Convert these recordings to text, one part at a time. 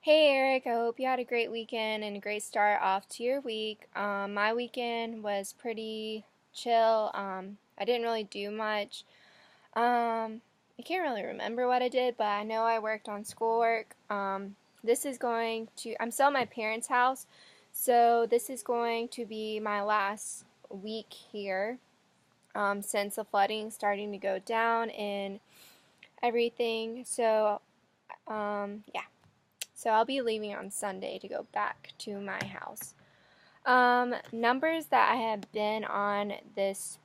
Hey Eric, I hope you had a great weekend and a great start off to your week. My weekend was pretty chill. I didn't really do much. I can't really remember what I did, but I know I worked on schoolwork. I'm still at my parents' house, so this is going to be my last week here since the flooding is starting to go down and everything. Yeah. So I'll be leaving on Sunday to go back to my house. Numbers that I have been on this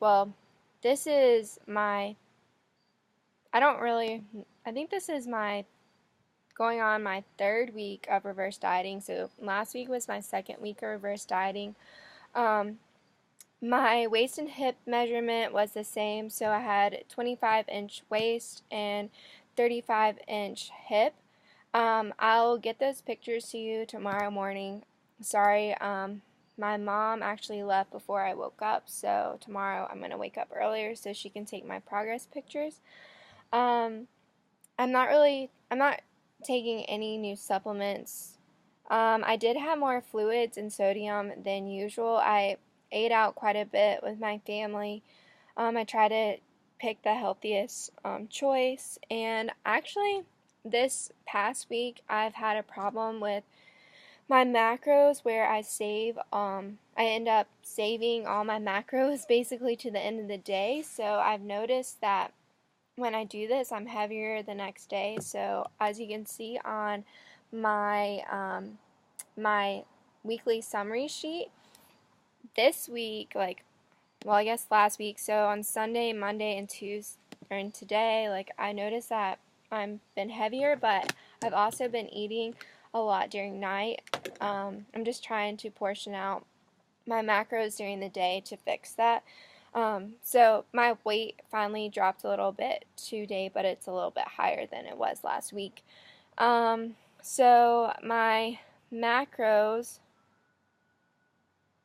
is I don't really, I think this is going on my third week of reverse dieting. So last week was my second week of reverse dieting. Um, my waist and hip measurement was the same. So I had 25-inch waist and 35-inch hip. I'll get those pictures to you tomorrow morning. Sorry, my mom actually left before I woke up, so tomorrow I'm gonna wake up earlier so she can take my progress pictures. Um, I'm not taking any new supplements. I did have more fluids and sodium than usual. I ate out quite a bit with my family. I try to pick the healthiest choice, and actually, this past week I've had a problem with my macros where I end up saving all my macros basically to the end of the day. So I've noticed that when I do this, I'm heavier the next day. So as you can see on my weekly summary sheet, this week, I guess last week, so on Sunday, Monday, and Tuesday, and today, I noticed that I'm been heavier, but I've also been eating a lot during night. I'm just trying to portion out my macros during the day to fix that. So my weight finally dropped a little bit today, but it's a little bit higher than it was last week. So my macros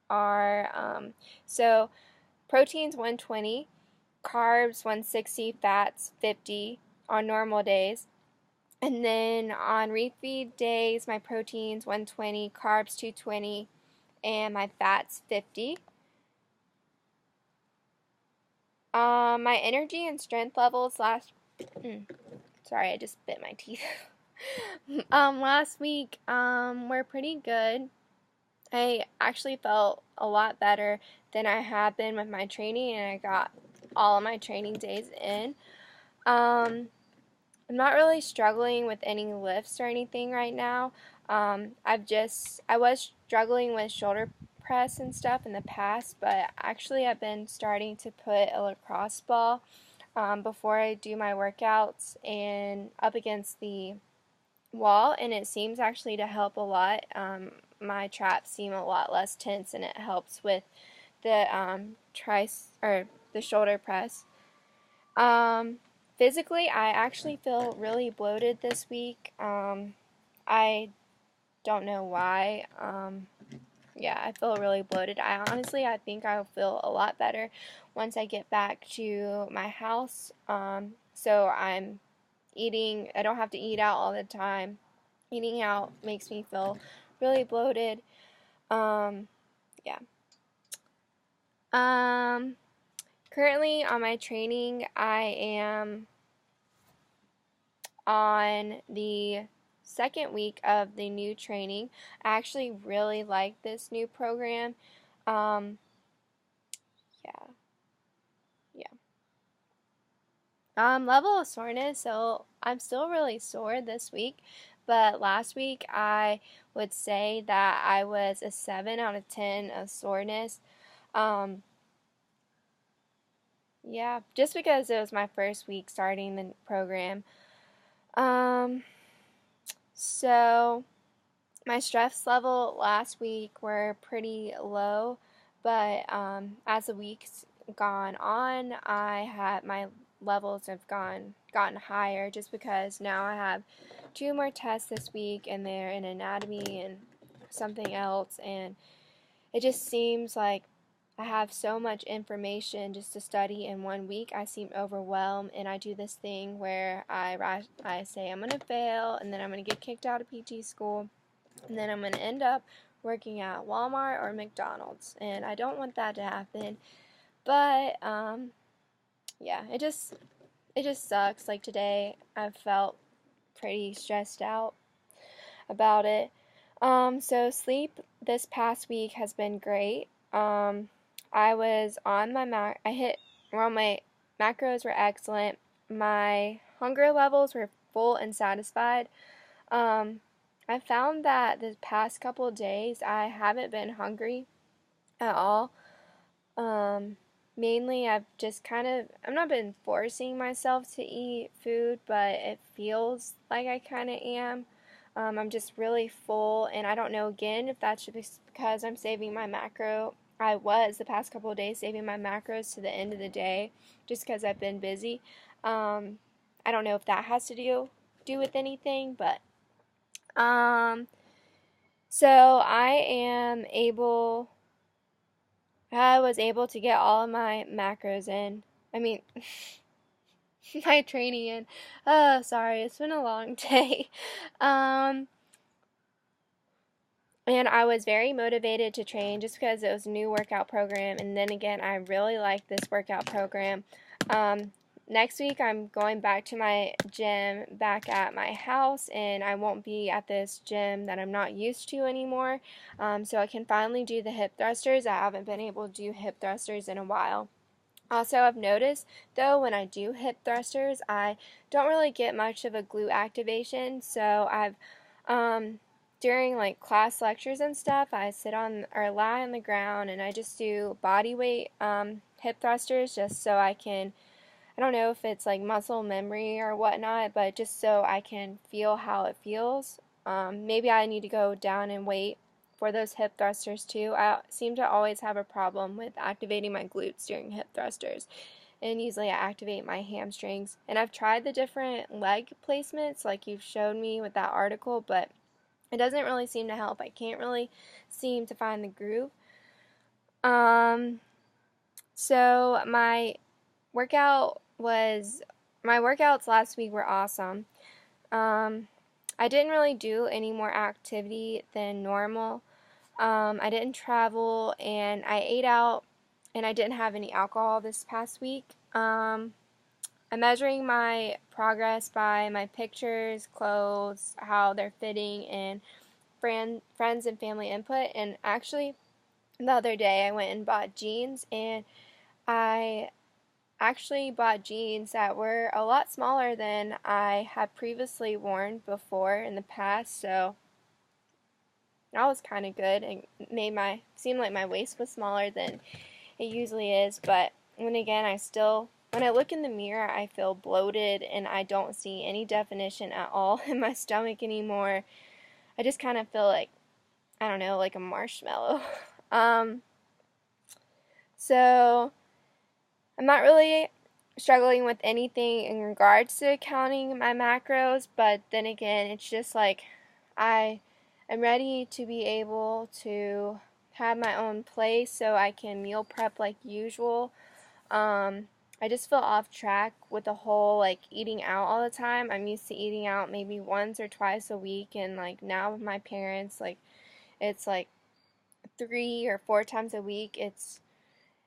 are proteins 120, carbs 160, fats 50 on normal days. And then on refeed days, my proteins 120, carbs 220, and my fats 50. My energy and strength levels sorry, I just bit my teeth. Last week were pretty good. I actually felt a lot better than I have been with my training, and I got all of my training days in. I'm not really struggling with any lifts or anything right now. I was struggling with shoulder press and stuff in the past, but actually I've been starting to put a lacrosse ball before I do my workouts and up against the wall, and it seems actually to help a lot. My traps seem a lot less tense, and it helps with the the shoulder press. Um, Physically, I actually feel really bloated this week. I don't know why. Yeah, I feel really bloated. I think I'll feel a lot better once I get back to my house. So I don't have to eat out all the time. Eating out makes me feel really bloated. Um, yeah. Um, Currently on my training, I am on the second week of the new training. I actually really like this new program. Um, yeah, yeah. Level of soreness. So I'm still really sore this week, but last week I would say that I was a 7 out of 10 of soreness. Um, yeah, just because it was my first week starting the program. Um, so my stress level last week were pretty low, but as the weeks gone on, my levels have gotten higher just because now I have two more tests this week, and they're in anatomy and something else, and it just seems like I have so much information just to study in one week. I seem overwhelmed, and I do this thing where I say I'm going to fail, and then I'm going to get kicked out of PT school, and then I'm going to end up working at Walmart or McDonald's, and I don't want that to happen. But yeah, it just sucks. Like today, I felt pretty stressed out about it. So sleep this past week has been great. I was on my my macros were excellent. My hunger levels were full and satisfied. I found that the past couple of days I haven't been hungry at all. Mainly I've just I've not been forcing myself to eat food, but it feels like I kind of am. I'm just really full, and I don't know again if that's just because I'm saving my macro. I was the past couple of days saving my macros to the end of the day just because I've been busy. I don't know if that has to do with anything, but so I was able to get all of my macros in. I mean, my training in. Oh, sorry, it's been a long day. And I was very motivated to train just because it was a new workout program. And then again, I really like this workout program. Next week, I'm going back to my gym back at my house, and I won't be at this gym that I'm not used to anymore. So I can finally do the hip thrusters. I haven't been able to do hip thrusters in a while. Also, I've noticed, though, when I do hip thrusters, I don't really get much of a glute activation. So during like class lectures and stuff, I sit on or lie on the ground and I just do body weight hip thrusters just so I can, I don't know if it's like muscle memory or whatnot, but just so I can feel how it feels. Maybe I need to go down in weight for those hip thrusters too. I seem to always have a problem with activating my glutes during hip thrusters, and usually I activate my hamstrings. And I've tried the different leg placements like you've showed me with that article, but it doesn't really seem to help. I can't really seem to find the groove. So my workouts last week were awesome. I didn't really do any more activity than normal. I didn't travel, and I ate out, and I didn't have any alcohol this past week. I'm measuring my progress by my pictures, clothes, how they're fitting, and friends and family input. And actually, the other day I went and bought jeans, and I actually bought jeans that were a lot smaller than I had previously worn before in the past, so that was kind of good and made seem like my waist was smaller than it usually is. But when I look in the mirror, I feel bloated and I don't see any definition at all in my stomach anymore. I just kind of feel like, I don't know, like a marshmallow. So I'm not really struggling with anything in regards to counting my macros, but then again, it's just like I am ready to be able to have my own place so I can meal prep like usual. I just feel off track with the whole like eating out all the time. I'm used to eating out maybe once or twice a week, and like now with my parents, like it's like 3 or 4 times a week.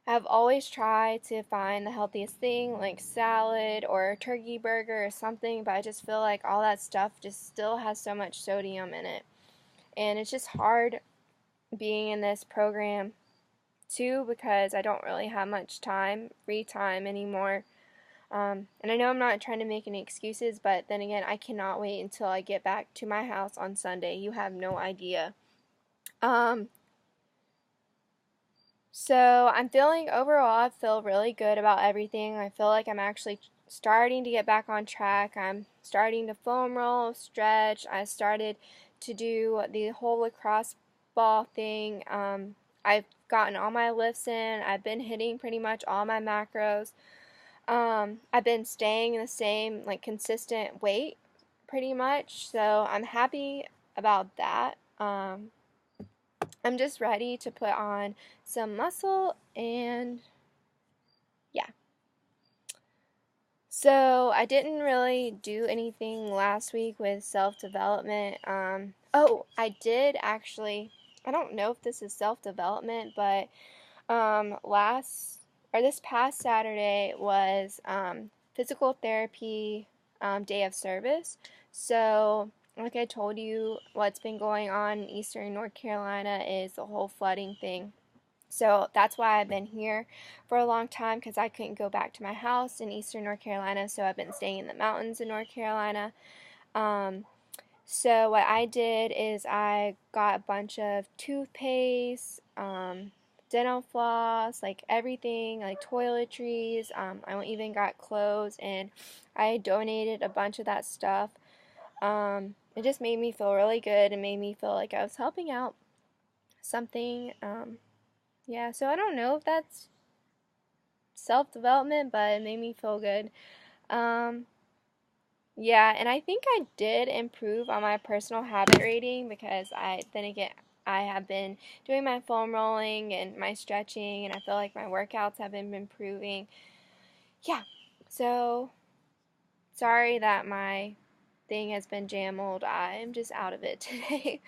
I've always tried to find the healthiest thing, like salad or a turkey burger or something, but I just feel like all that stuff just still has so much sodium in it. And it's just hard being in this program too because I don't really have much free time anymore. And I know I'm not trying to make any excuses, but then again, I cannot wait until I get back to my house on Sunday. You have no idea. So overall, I feel really good about everything. I feel like I'm actually starting to get back on track. I'm starting to foam roll, stretch. I started to do the whole lacrosse ball thing. I've gotten all my lifts in. I've been hitting pretty much all my macros. I've been staying the same, like consistent weight pretty much. So I'm happy about that. I'm just ready to put on some muscle, and yeah. So I didn't really do anything last week with self-development. Oh, I did actually. I don't know if this is self-development, but this past Saturday was physical therapy day of service. So, like I told you, what's been going on in Eastern North Carolina is the whole flooding thing. So that's why I've been here for a long time, because I couldn't go back to my house in Eastern North Carolina. So I've been staying in the mountains in North Carolina. Um, so what I did is I got a bunch of toothpaste, dental floss, like everything, like toiletries. I even got clothes, and I donated a bunch of that stuff. It just made me feel really good and made me feel like I was helping out something. Yeah, so I don't know if that's self-development, but it made me feel good. Um, yeah, and I think I did improve on my personal habit rating, because then again, I have been doing my foam rolling and my stretching, and I feel like my workouts have been improving. Yeah, so sorry that my thing has been jammed. I'm just out of it today.